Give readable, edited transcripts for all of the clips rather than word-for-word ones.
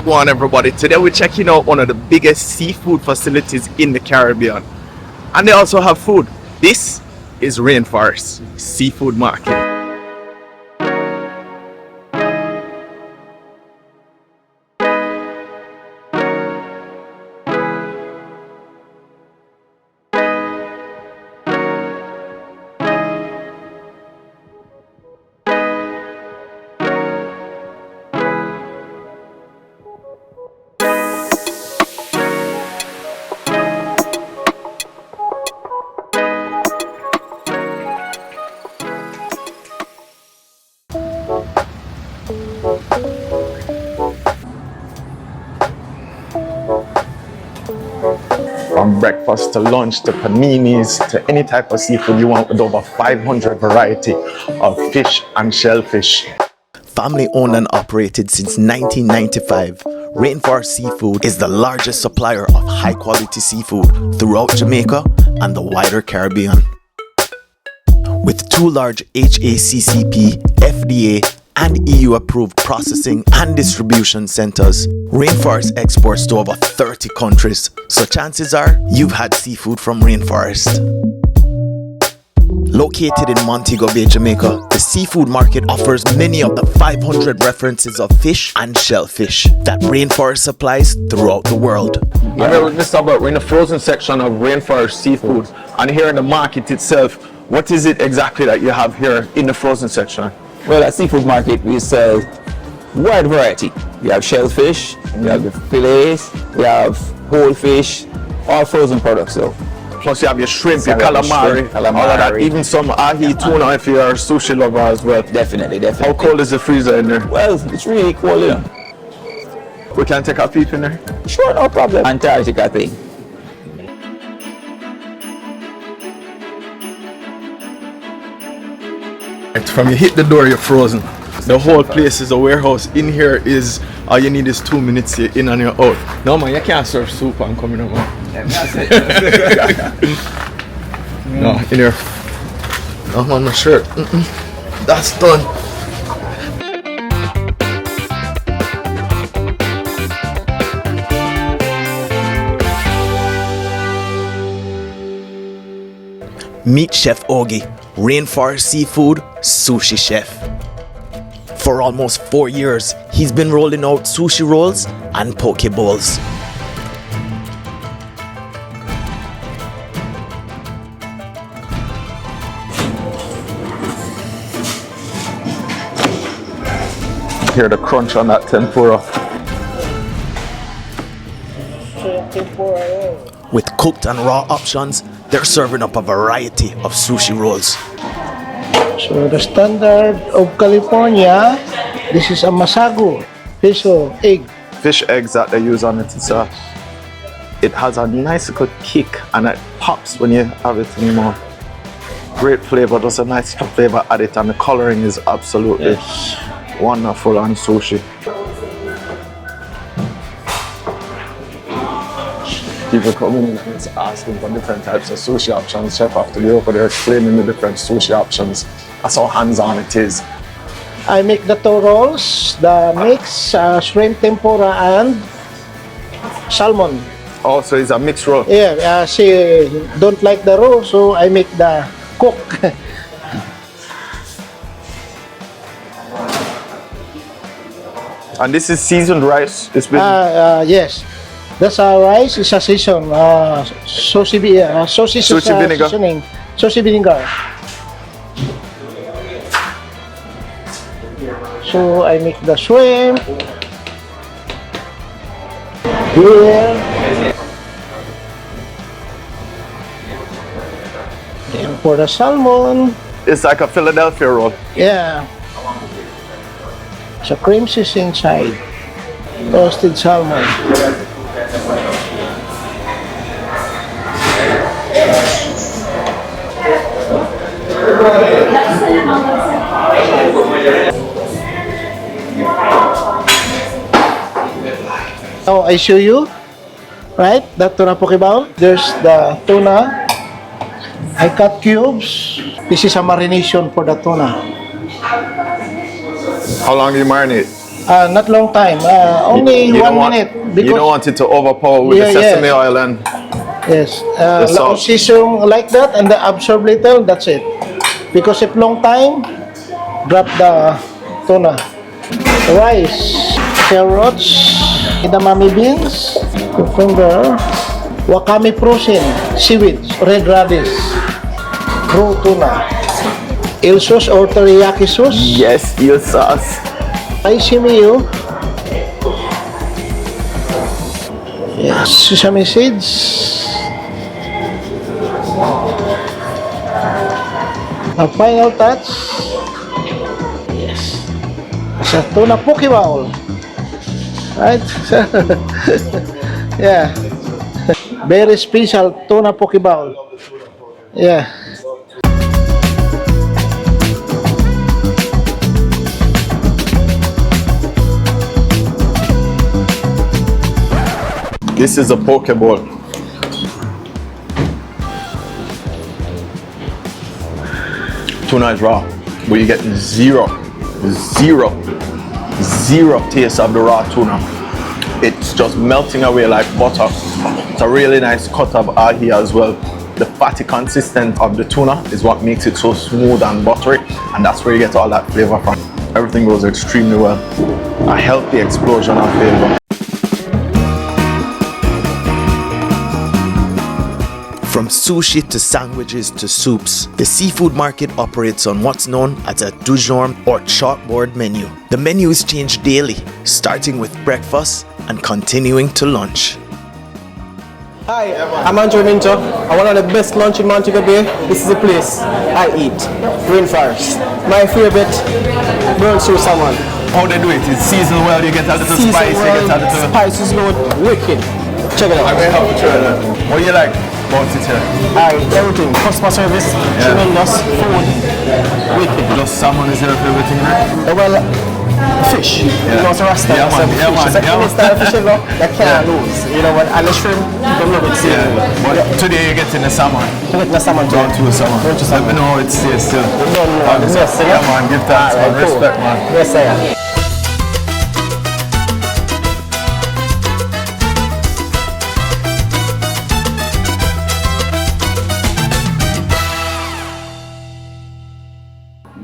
Go on everybody, today we're checking out one of the biggest seafood facilities in the Caribbean, and they also have food. This is Rainforest Seafood Market. From breakfast to lunch to paninis to any type of seafood you want, with over 500 variety of fish and shellfish. Family owned and operated since 1995, Rainforest Seafood is the largest supplier of high quality seafood throughout Jamaica and the wider Caribbean. With 2 large HACCP, FDA and EU approved processing and distribution centers, Rainforest exports to over 30 countries, so chances are you've had seafood from Rainforest. Located in Montego Bay, Jamaica, the seafood market offers many of the 500 references of fish and shellfish that Rainforest supplies throughout the world. I'm here with Mr. Burt. We're in the frozen section of Rainforest Seafood, and here in the market itself, what is it exactly that you have here in the frozen section? Well, at Seafood Market, we sell wide variety. We have shellfish, we have the fillets, we have whole fish, all frozen products though. Plus you have your shrimp, your calamari, all of that, even some ahi tuna if you're a sushi lover as well. Definitely. How cold is the freezer in there? Well, it's really cold, you know. We can take a peep in there? Sure, no problem. Antarctica thing. From you hit the door, you're frozen. The whole place is a warehouse. In here is, all you need is 2 minutes, you're in and you're out. No man, you can't serve soup and come in, man. No, in here. No man, my shirt. That's done. Meet Chef Ogie, Rainforest Seafood Sushi Chef. For almost 4 years, he's been rolling out sushi rolls and poke bowls. Hear the crunch on that tempura. With cooked and raw options, they're serving up a variety of sushi rolls. So the standard of California, this is a masago, fish or egg. Fish eggs that they use on it. It has a nice little kick and it pops when you have it in your mouth. Great flavor, there's a nice flavor added, and the coloring is absolutely wonderful on sushi. People come in and asking for different types of sushi options. Chef after the over there explaining the different sushi options. That's how hands-on it is. I make the 2 rolls, the mix, shrimp tempura and salmon. Oh, so it's a mixed roll? Yeah, she don't like the raw, so I make the cook. And this is seasoned rice? It's been... Yes. That's rice is a season, sushi vinegar. Seasoning, sushi vinegar. So I make the shrimp here. Then for the salmon. It's like a Philadelphia roll. Yeah. So cream cheese inside. Roasted salmon. Now I show you, right? That tuna poke bowl. There's the tuna. I cut cubes. This is a marination for the tuna. How long do you marinate? Not long time. Only You don't 1 want- minute. You don't want it to overpower with the Yeah, sesame yeah. oil and Yes. salt. Season like that and absorb little. That's it. Because if long time, drop the tuna. Rice, carrots, edamame beans, cucumber, wakame frozen, seaweed, red radish, raw tuna, eel sauce or teriyaki sauce, yes, eel sauce. spicy mayo, yes, sesame seeds, a final touch, yes, sa tuna poke bowl, right? Yeah, very special tuna poke bowl. Yeah. This is a poke bowl. Tuna is raw, but you get zero taste of the raw tuna. It's just melting away like butter. It's a really nice cut of ahi as well. The fatty consistent of the tuna is what makes it so smooth and buttery, and that's where you get all that flavor from. Everything goes extremely well. A healthy explosion of flavor. From sushi to sandwiches to soups, the seafood market operates on what's known as a du jour or chalkboard menu. The menus change daily, starting with breakfast and continuing to lunch. Hi, I'm Andrew Minto. I'm one of the best lunch in Montego Bay. This is the place I eat, Rainforest. My favorite, brown stew salmon. How they do it? It's seasoned well, you get a little spice, you get a little... Spices good, wicked. Check it out. I'm very happy to try that. What do you like about it here? Everything, customer service, tremendous, food, wicked. Just salmon is here for everything, right? Well, fish. You know, it's a rasta. Yeah, man. Yeah, man. It's a any style of fish, you know, that can't lose. You know what? And the shrimp, you love it. But today you're getting the salmon. You get the salmon too. Down to the salmon. Down to Let salmon. me know how it stays still. No, yes, Yeah, man. Give thanks, man. Respect, man. Yes, I am.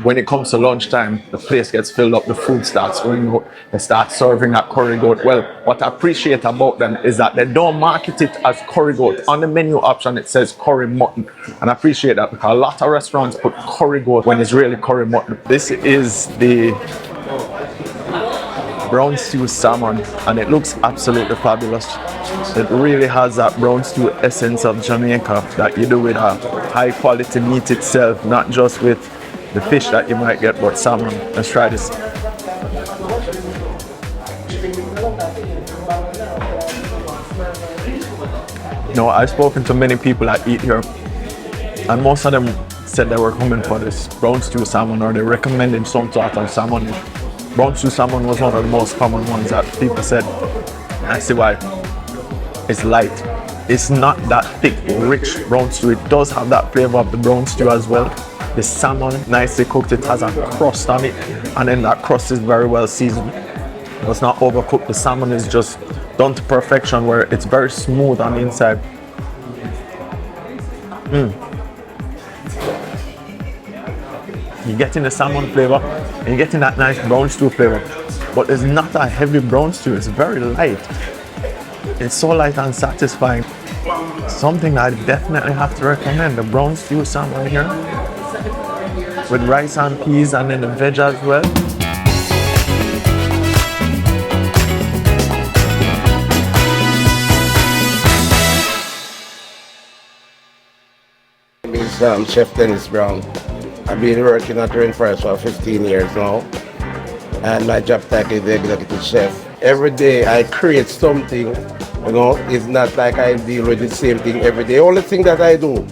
When it comes to lunchtime, the place gets filled up, the food starts going out, they start serving that curry goat. Well, what I appreciate about them is that they don't market it as curry goat. On the menu option, it says curry mutton. And I appreciate that because a lot of restaurants put curry goat when it's really curry mutton. This is the brown stew salmon, and it looks absolutely fabulous. It really has that brown stew essence of Jamaica that you do with a high quality meat itself, not just with the fish that you might get, but salmon. Let's try this. No, I've spoken to many people that eat here, and most of them said they were coming for this brown stew salmon, or they recommended some sort of salmon. Brown stew salmon was one of the most common ones that people said. I see why. It's light. It's not that thick, rich brown stew. It does have that flavor of the brown stew as well. The salmon, nicely cooked, it has a crust on it, and then that crust is very well seasoned. It's not overcooked. The salmon is just done to perfection, where it's very smooth on the inside. You're getting the salmon flavor, and you're getting that nice brown stew flavor, but it's not a heavy brown stew. It's very light. It's so light and satisfying. Something that I definitely have to recommend, the brown stew salmon here, with rice and peas and then the veg as well. It's Chef Dennis Brown. I've been working at Rainforest for 15 years now, and my job title is the executive chef. Every day I create something, you know. It's not like I deal with the same thing every day. Only thing that I do,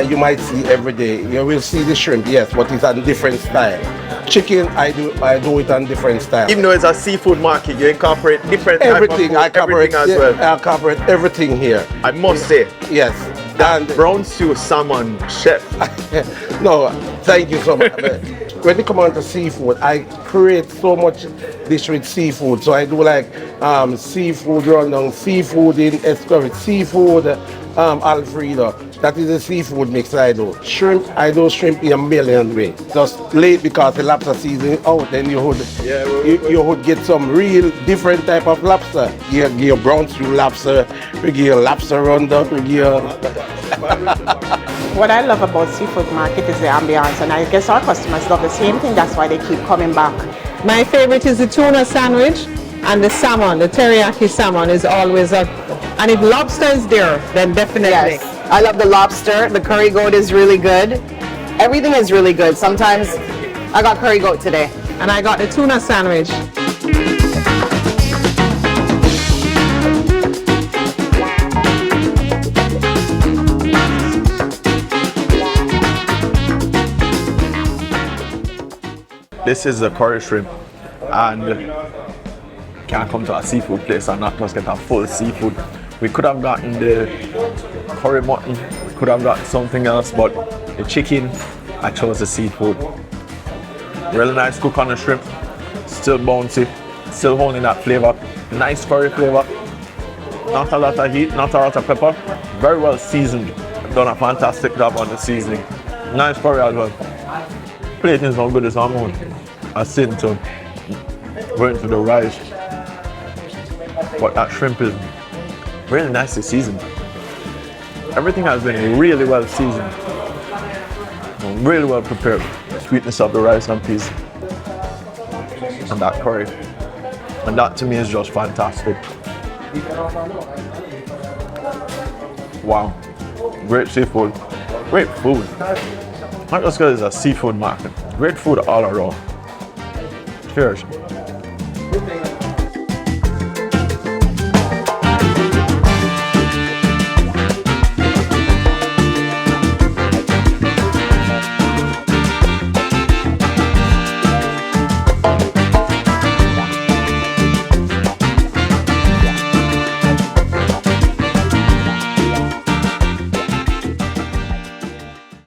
you might see every day. You will see the shrimp, yes, but it's on different style. Chicken, I do it on different style. Even though it's a seafood market, you incorporate different Everything, I incorporate as well. I incorporate everything here. I must say, Yes. that brown stew salmon, chef. No, thank you so much. when it comes to seafood, I create so much dish with seafood. So I do like seafood rundown, seafood in escargot, seafood Alfredo. That is a seafood mix I do. Shrimp, I do shrimp in a million ways. Just late because the lobster season is out, then you would get some real different type of lobster. You give your brown stew lobster, we give you lobster rundown, we give you... What I love about seafood market is the ambiance, and I guess our customers love the same thing. That's why they keep coming back. My favorite is the tuna sandwich and the salmon. The teriyaki salmon is always a, and if lobster is there, then definitely. Yes, I love the lobster. The curry goat is really good. Everything is really good. Sometimes I got curry goat today. And I got the tuna sandwich. This is the curry shrimp, and can't come to a seafood place and not just get a full seafood. We could have gotten the curry mutton, we could have gotten something else, but the chicken, I chose the seafood. Really nice cook on the shrimp, still bouncy, still holding that flavor. Nice curry flavor, not a lot of heat, not a lot of pepper. Very well seasoned, done a fantastic job on the seasoning. Nice curry as well. Plating is not good as almond. I sit to go into the rice, but that shrimp is really nicely seasoned. Everything has been really well seasoned, really well prepared. Sweetness of the rice and peas, and that curry, and that to me is just fantastic. Wow, great seafood, great food. Not just because it's a seafood market, great food all around. Cheers.